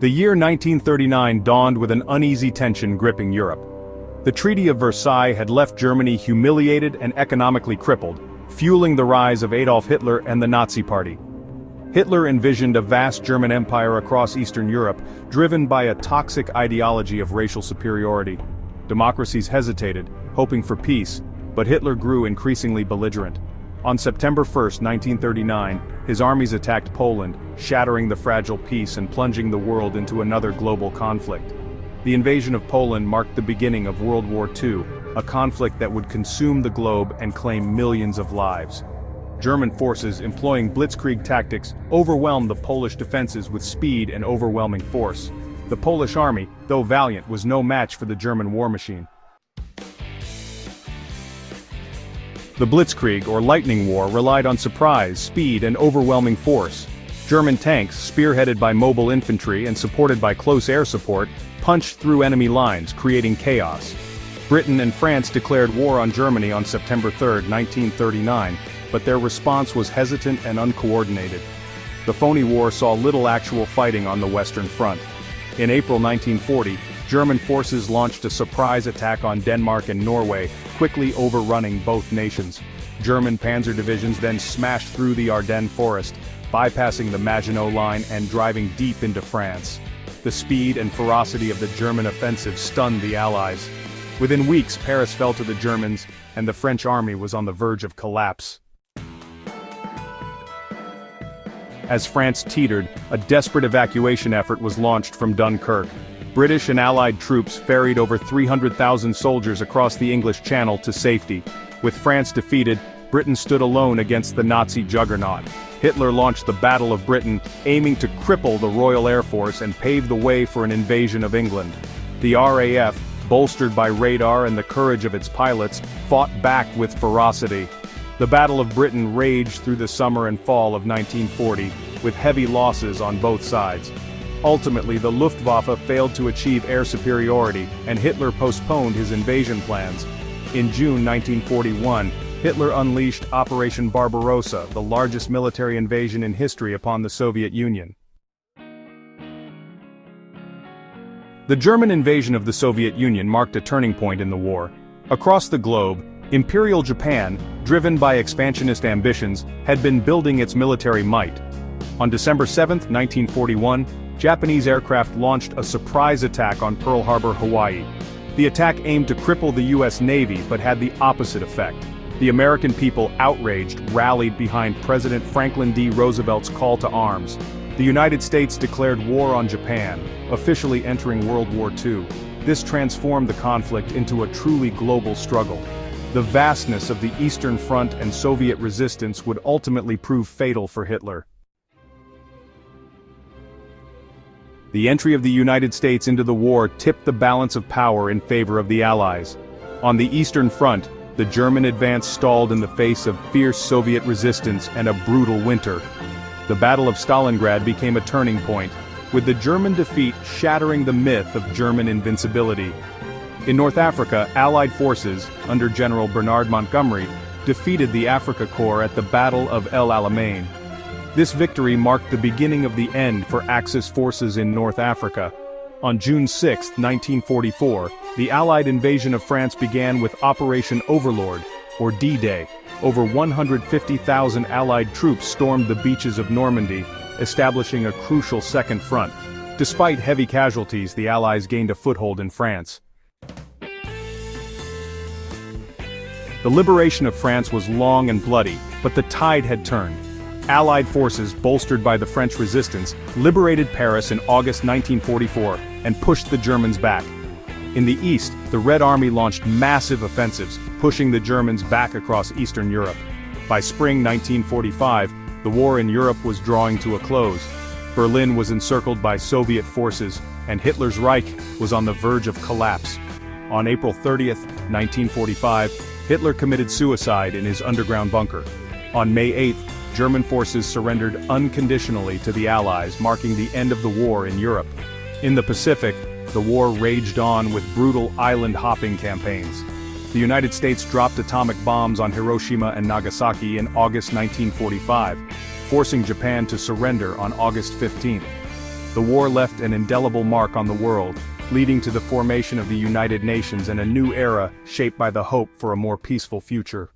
The year 1939 dawned with an uneasy tension gripping Europe. The Treaty of Versailles had left Germany humiliated and economically crippled, fueling the rise of Adolf Hitler and the Nazi Party. Hitler envisioned a vast German empire across Eastern Europe, driven by a toxic ideology of racial superiority. Democracies hesitated, hoping for peace, but Hitler grew increasingly belligerent. On September 1, 1939, his armies attacked Poland, shattering the fragile peace and plunging the world into another global conflict. The invasion of Poland marked the beginning of World War II, a conflict that would consume the globe and claim millions of lives. German forces, employing blitzkrieg tactics, overwhelmed the Polish defenses with speed and overwhelming force. The Polish army, though valiant, was no match for the German war machine. The Blitzkrieg, or Lightning War, relied on surprise, speed, and overwhelming force. German tanks, spearheaded by mobile infantry and supported by close air support, punched through enemy lines, creating chaos. Britain and France declared war on Germany on September 3, 1939, but their response was hesitant and uncoordinated. The phony war saw little actual fighting on the Western Front. In April 1940, German forces launched a surprise attack on Denmark and Norway, quickly overrunning both nations. German panzer divisions then smashed through the Ardennes forest, bypassing the Maginot Line and driving deep into France. The speed and ferocity of the German offensive stunned the Allies. Within weeks, Paris fell to the Germans, and the French army was on the verge of collapse. As France teetered, a desperate evacuation effort was launched from Dunkirk. British and Allied troops ferried over 300,000 soldiers across the English Channel to safety. With France defeated, Britain stood alone against the Nazi juggernaut. Hitler launched the Battle of Britain, aiming to cripple the Royal Air Force and pave the way for an invasion of England. The RAF, bolstered by radar and the courage of its pilots, fought back with ferocity. The Battle of Britain raged through the summer and fall of 1940, with heavy losses on both sides. Ultimately, the Luftwaffe failed to achieve air superiority, and Hitler postponed his invasion plans. In June 1941, Hitler unleashed Operation Barbarossa, the largest military invasion in history upon the Soviet Union. The German invasion of the Soviet Union marked a turning point in the war. Across the globe, Imperial Japan, driven by expansionist ambitions, had been building its military might. On December 7, 1941, Japanese aircraft launched a surprise attack on Pearl Harbor, Hawaii. The attack aimed to cripple the U.S. Navy but had the opposite effect. The American people, outraged, rallied behind President Franklin D. Roosevelt's call to arms. The United States declared war on Japan, officially entering World War II. This transformed the conflict into a truly global struggle. The vastness of the Eastern Front and Soviet resistance would ultimately prove fatal for Hitler. The entry of the United States into the war tipped the balance of power in favor of the Allies. On the Eastern Front, the German advance stalled in the face of fierce Soviet resistance and a brutal winter. The Battle of Stalingrad became a turning point, with the German defeat shattering the myth of German invincibility. In North Africa, Allied forces, under General Bernard Montgomery, defeated the Afrika Korps at the Battle of El Alamein. This victory marked the beginning of the end for Axis forces in North Africa. On June 6, 1944, the Allied invasion of France began with Operation Overlord, or D-Day. Over 150,000 Allied troops stormed the beaches of Normandy, establishing a crucial second front. Despite heavy casualties, the Allies gained a foothold in France. The liberation of France was long and bloody, but the tide had turned. Allied forces, bolstered by the French resistance, liberated Paris in August 1944 and pushed the Germans back. In the east, the Red Army launched massive offensives, pushing the Germans back across Eastern Europe. By spring 1945, the war in Europe was drawing to a close. Berlin was encircled by Soviet forces, and Hitler's Reich was on the verge of collapse. On April 30, 1945, Hitler committed suicide in his underground bunker. On May 8, German forces surrendered unconditionally to the Allies, marking the end of the war in Europe. In the Pacific, the war raged on with brutal island-hopping campaigns. The United States dropped atomic bombs on Hiroshima and Nagasaki in August 1945, forcing Japan to surrender on August 15. The war left an indelible mark on the world, leading to the formation of the United Nations and a new era shaped by the hope for a more peaceful future.